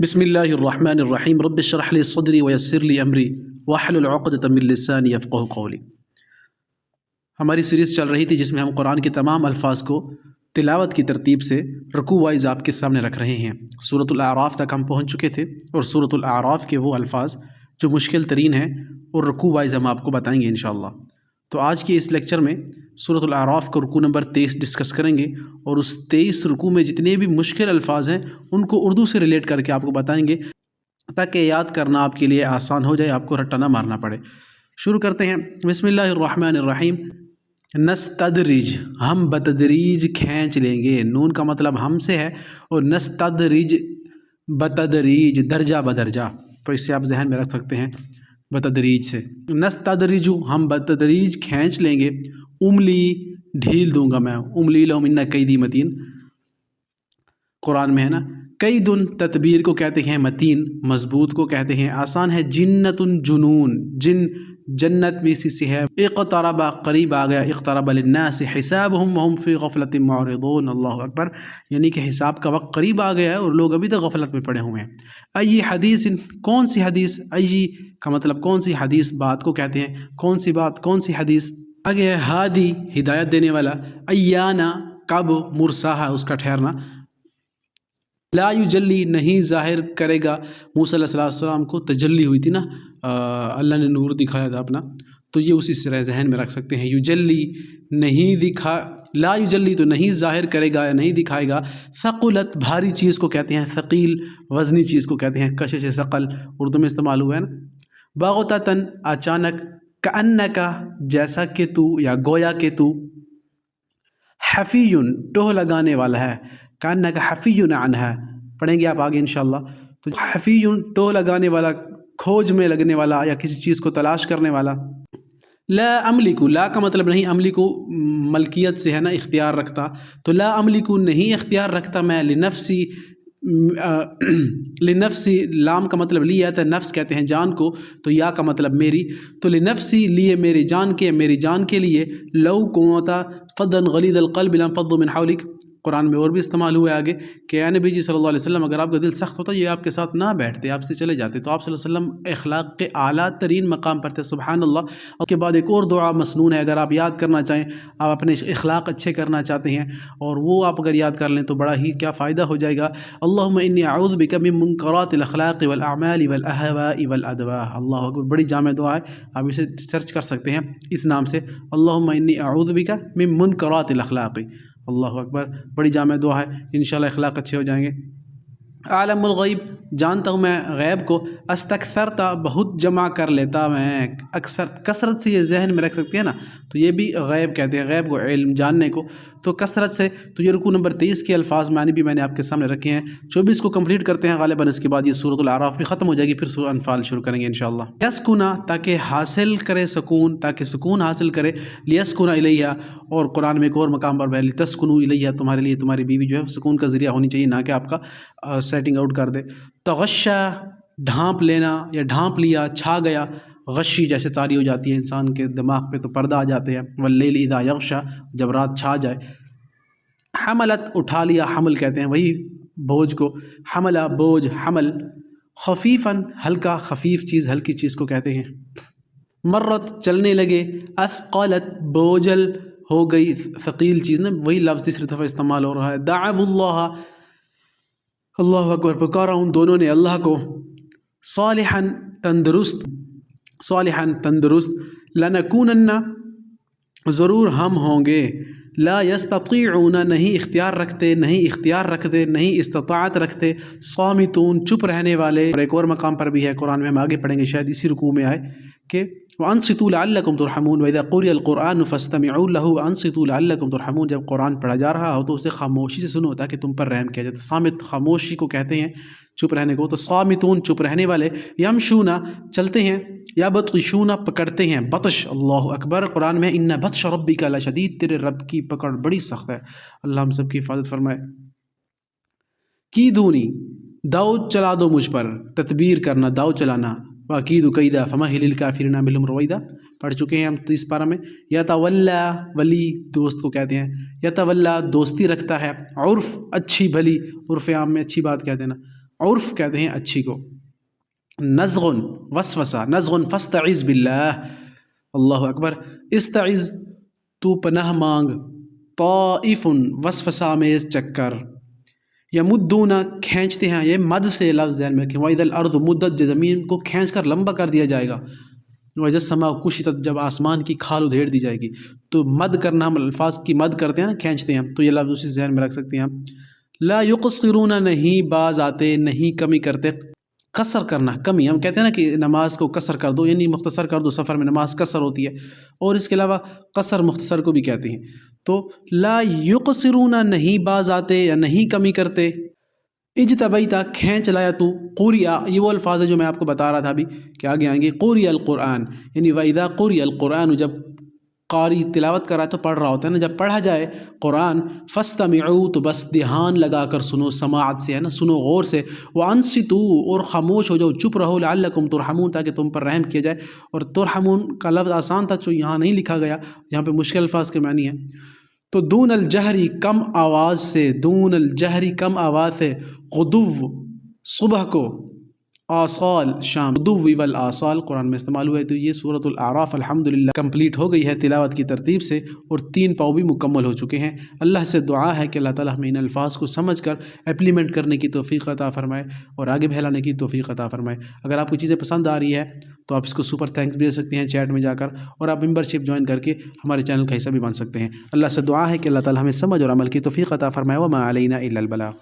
بسم اللہ الرحمن الرحیم رب اشرح لی صدری ویسر لی امری واحلل عقدۃ من لسانی یفقہوا قولی۔ ہماری سیریز چل رہی تھی جس میں ہم قرآن کے تمام الفاظ کو تلاوت کی ترتیب سے رکوع وائز آپ کے سامنے رکھ رہے ہیں۔ سورۃ الاعراف تک ہم پہنچ چکے تھے اور سورۃ الاعراف کے وہ الفاظ جو مشکل ترین ہیں اور رکوع وائز ہم آپ کو بتائیں گے انشاءاللہ۔ تو آج کے اس لیکچر میں سورۃ الاعراف کو رکوع نمبر 23 ڈسکس کریں گے اور اس 23 رکوع میں جتنے بھی مشکل الفاظ ہیں ان کو اردو سے ریلیٹ کر کے آپ کو بتائیں گے تاکہ یاد کرنا آپ کے لیے آسان ہو جائے، آپ کو رٹا نہ مارنا پڑے۔ شروع کرتے ہیں۔ بسم اللہ الرحمن الرحیم۔ نستدرج، ہم بتدریج کھینچ لیں گے، نون کا مطلب ہم سے ہے، اور نستدرج بتدریج درجہ بدرجہ، تو اس سے آپ ذہن میں رکھ سکتے ہیں بتدریج سے۔ نستدرج، ہم بتدریج کھینچ لیں گے، املی ڈھیل دوں گا میں، املی لہم ان کیدی متین، قرآن میں ہے نا۔ قیدن تدبیر کو کہتے ہیں، متین مضبوط کو کہتے ہیں، آسان ہے۔ جنت جنون، جن جنت بھی اسی سے ہے۔ اقترب قریب آ گیا، اقترب للناس حسابهم وهم فی غفلۃ معرضون، اللہ اکبر، یعنی کہ حساب کا وقت قریب آ گیا ہے اور لوگ ابھی تک غفلت میں پڑے ہوئے ہیں۔ ای حدیث، کون سی حدیث، ای کا مطلب کون سی حدیث، بات کو کہتے ہیں، کون سی بات، کون سی حدیث۔ آگے ہے ہادی، ہدایت دینے والا، ایانا کب، مرساہا اس کا ٹھہرنا، لا یجلی نہیں ظاہر کرے گا، موسیٰ علیہ السلام کو تجلی ہوئی تھی نا، اللہ نے نور دکھایا تھا اپنا، تو یہ اسی طرح ذہن میں رکھ سکتے ہیں۔ یجلی نہیں دکھا، لا یجلی تو نہیں ظاہر کرے گا یا نہیں دکھائے گا، ثقلت بھاری چیز کو کہتے ہیں، ثقیل وزنی چیز کو کہتے ہیں، کشش ثقل اردو میں استعمال ہوا ہے نا۔ بغتتاً اچانک، کأنکا جیسا کہ تو یا گویا کہ تو، حفیٌ ٹوہ لگانے والا ہے، کأنکا حفیٌ عنہا، پڑھیں گے آپ آگے انشاءاللہ۔ تو حفیٌ ٹوہ لگانے والا، کھوج میں لگنے والا یا کسی چیز کو تلاش کرنے والا۔ لا املک، لا کا مطلب نہیں املک ملکیت سے ہے نا، اختیار رکھتا، تو لا املک نہیں اختیار رکھتا میں، لنفسی، لنفسی لام کا مطلب لی آتا ہے، نفس کہتے ہیں جان کو، تو یا کا مطلب میری، تو لنفسی لیے میری جان کے، میری جان کے لیے، لو کوتا فضا غلیظ القلب لانفضوا من حولک، قرآن میں اور بھی استعمال ہوا ہے آگے کہ اے نبی جی صلی اللہ علیہ وسلم اگر آپ کا دل سخت ہوتا یہ آپ کے ساتھ نہ بیٹھتے، آپ سے چلے جاتے، تو آپ صلی اللہ علیہ وسلم اخلاق کے اعلیٰ ترین مقام پر تھے، سبحان اللہ۔ اس کے بعد ایک اور دعا مسنون ہے، اگر آپ یاد کرنا چاہیں، آپ اپنے اخلاق اچھے کرنا چاہتے ہیں اور وہ آپ اگر یاد کر لیں تو بڑا ہی کیا فائدہ ہو جائے گا۔ اللہم انی اعوذ بک من منکرات الاخلاق والاعمال والاہواء والادواء، اللہ اکبر، بڑی جامع دعا ہے، آپ اسے سرچ کر سکتے ہیں اس نام سے، اللہم انی اعوذ بک من منکرات الاخلاق، اللہ اکبر، بڑی جامع دعا ہے، انشاءاللہ اخلاق اچھے ہو جائیں گے۔ عالم الغیب، جانتا ہوں میں غیب کو، استکثرتا بہت جمع کر لیتا میں، اکثر کثرت سے یہ ذہن میں رکھ سکتے ہیں نا، تو یہ بھی غیب کہتے ہیں، غیب کو علم جاننے کو، تو کثرت سے، تو یہ رکوع نمبر 23 کے الفاظ معنی بھی میں نے آپ کے سامنے رکھے ہیں۔ 24 کو کمپلیٹ کرتے ہیں غالباً، اس کے بعد یہ سورۃ الاعراف بھی ختم ہو جائے گی، پھر سورۃ انفال شروع کریں گے انشاءاللہ۔ یسکنا، تاکہ حاصل کرے سکون، تاکہ سکون حاصل کرے، لیسکنا الیہ، اور قرآن میں ایک اور مقام پر ہے لتسکنوا الیہ، تمہارے لیے تمہاری بیوی جو ہے سکون کا ذریعہ ہونی چاہیے، نہ کہ آپ کا سیٹنگ آؤٹ کر دے۔ تغشا، ڈھانپ لینا یا ڈھانپ لیا، چھا گیا، غشی جیسے طاری ہو جاتی ہے انسان کے دماغ پہ تو پردہ آ جاتے ہیں، واللیل اذا یغشا، جب رات چھا جائے۔ حملت، اٹھا لیا، حمل کہتے ہیں وہی بوجھ کو، حملہ بوجھ، حمل۔ خفیفاً ہلکا، خفیف چیز ہلکی چیز کو کہتے ہیں۔ مرت چلنے لگے، اثقلت بوجھل ہو گئی، ثقیل چیز نا، وہی لفظ تیسری دفعہ استعمال ہو رہا ہے۔ دعوا اللہ، اللہ اکبر، پکارا ان دونوں نے اللہ کو، صالحاً تندرست، صالحاً تندرست، لنکونن ضرور ہم ہوں گے، لا یستطیعون نہیں اختیار رکھتے، نہیں اختیار رکھتے، نہیں استطاعت رکھتے، صامتون چپ رہنے والے، اور ایک اور مقام پر بھی ہے قرآن میں، ہم آگے پڑھیں گے شاید اسی رکوع میں آئے کہ وَأَنصِتُوا لَعَلَّكُمْ تُرْحَمُونَ وَإِذَا قُرِئَ الْقُرْآنُ فَاسْتَمِعُوا لَهُ وَأَنصِتُوا لَعَلَّكُمْ تُرْحَمُونَ، جب قرآن پڑھا جا رہا ہو تو اسے خاموشی سے سنو تاکہ تم پر رحم کیا جائے، تو صامت خاموشی کو کہتے ہیں، چپ رہنے کو، تو صامتون چپ رہنے والے، یمشونا چلتے ہیں، یا بطشونا پکڑتے ہیں، بطش، اللہ اکبر، قرآن میں ان بطش ربک لشدید، تیرے رب کی پکڑ بڑی سخت ہے، اللہ ہم سب کی حفاظت فرمائے۔ کی دونی، داؤ چلا دو مجھ پر، تدبیر کرنا، داؤ چلانا، وَأَكِيدُ كَيْدًا فَمَهِّلِ الْكَافِرِينَ أَمْهِلْهُمْ رُوَيْدًا، پڑھ چکے ہیں ہم 30 پارہ میں۔ یتولا، ولی دوست کو کہتے ہیں، یتولا دوستی رکھتا ہے، عرف اچھی بھلی، عرف عام میں اچھی بات کہتے ہیں نا، عرف کہتے ہیں اچھی کو. نزغ وسوسہ، نزغ فاستعذ باللہ. اللہ اکبر. استعذ تو پناہ مانگ. طائف وسوسہ آمیز چکر. یمدون کھینچتے ہیں، یہ مد سے لفظ ذہن میں رکھیں. وَإِذَا الْأَرْضُ مُدَّتْ، زمین کو کھینچ کر لمبا کر دیا جائے گا. وَإِذَا السَّمَاءُ كُشِطَتْ، جب آسمان کی کھال ادھیڑ دی جائے گی. تو مد کرنا، ہم الفاظ کی مد کرتے ہیں نا، کھینچتے ہیں، تو یہ لفظ اسی ذہن میں رکھ سکتے ہیں. لا يقصرون، نہیں باز آتے، نہیں کمی کرتے. قصر کرنا، کمی، ہم کہتے ہیں نا کہ نماز کو قصر کر دو، یعنی مختصر کر دو. سفر میں نماز قصر ہوتی ہے، اور اس کے علاوہ قصر مختصر کو بھی کہتے ہیں. تو لا یقصرون، نہیں باز آتے یا نہیں کمی کرتے. اجتبیتا، کھینچ لایا تو. قرئ، یہ وہ الفاظ ہے جو میں آپ کو بتا رہا تھا ابھی کہ آگے آئیں گے. قرئ القرآن، یعنی وَإِذَا قُرِئَ القرآن، جب قاری تلاوت کرا تو پڑھ رہا ہوتا ہے نا، جب پڑھا جائے قرآن. فاستمعوا، تو بس دھیان لگا کر سنو، سماعت سے ہے نا، سنو غور سے. وانصتوا، اور خاموش ہو جاؤ، چپ رہو. لعلکم ترحمون، تاکہ تم پر رحم کیا جائے. اور ترحمون کا لفظ آسان تھا جو یہاں نہیں لکھا گیا، یہاں پہ مشکل الفاظ کے معنی ہے. تو دون الجہری، کم آواز سے. دون الجہری، کم آواز سے. غدو، صبح کو. آصال، شام. غدو والآصال قرآن میں استعمال ہوئے. تو یہ سورۃ الاعراف الحمدللہ کمپلیٹ ہو گئی ہے تلاوت کی ترتیب سے، اور 3 پاؤ بھی مکمل ہو چکے ہیں. اللہ سے دعا ہے کہ اللہ تعالیٰ ہمیں ان الفاظ کو سمجھ کر ایپلیمنٹ کرنے کی توفیق عطا فرمائے اور آگے پھیلانے کی توفیق عطا فرمائے. اگر آپ کو چیزیں پسند آ رہی ہے تو آپ اس کو سپر تھینکس بھی دے سکتے ہیں چیٹ میں جا کر، اور آپ ممبرشپ جوائن کر کے ہمارے چینل کا حصہ بھی بن سکتے ہیں. اللہ سے دعا ہے کہ اللہ تعالیٰ ہمیں سمجھ اور عمل کی توفیق عطا فرمائے. وما علینا الا البلاغ.